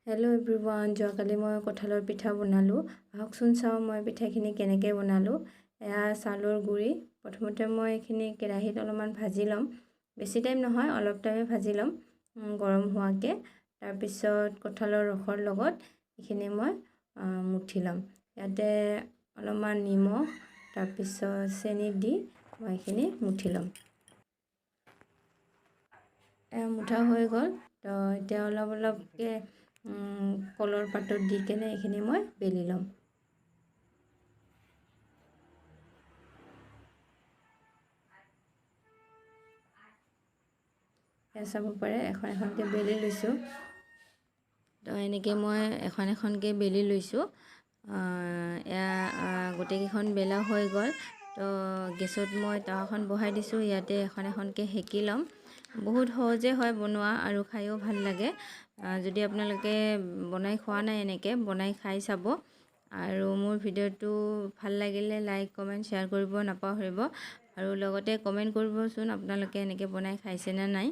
Hello' everyone, যোৱাকালি মই কঁঠালৰ পিঠা বনালোঁ। আহকচোন চাওঁ মই পিঠাখিনি কেনেকৈ বনালোঁ। এয়া চাউলৰ গুড়ি। প্ৰথমতে মই এইখিনি কেৰাহীত অলপমান ভাজি ল'ম। বেছি টাইম নহয়, অলপ টাইমে ভাজি ল'ম গৰম হোৱাকৈ। তাৰপিছত কঁঠালৰ ৰসৰ লগত এইখিনি মই মুঠি ল'ম। ইয়াতে অলপমান নিমখ তাৰপিছত চেনি দি মই এইখিনি মুঠি ল'ম। মুঠা হৈ গ'ল। তো এতিয়া অলপ অলপকৈ কলৰ পাতত দি কেনে এইখিনি মই বেলি ল'ম। চাব পাৰে এখন এখনকৈ বেলি লৈছোঁ। তো এনেকৈ মই এখন এখনকৈ বেলি লৈছোঁ। এয়া গোটেইকেইখন বেলা হৈ গ'ল। তো গেছত মই টাৱাখন বহাই দিছোঁ। ইয়াতে এখন এখনকৈ সেকি ল'ম। বহুত সহজে হয় বনোৱা আৰু খায়ো ভাল লাগে। যদি আপোনালোকে বনাই খোৱা নাই, এনেকৈ বনাই খাই চাব। আৰু মোৰ ভিডিঅ'টো ভাল লাগিলে লাইক কমেণ্ট শ্বেয়াৰ কৰিব নাপাহৰিব। আৰু লগতে কমেণ্ট কৰিবচোন আপোনালোকে এনেকৈ বনাই খাইছেনে নাই।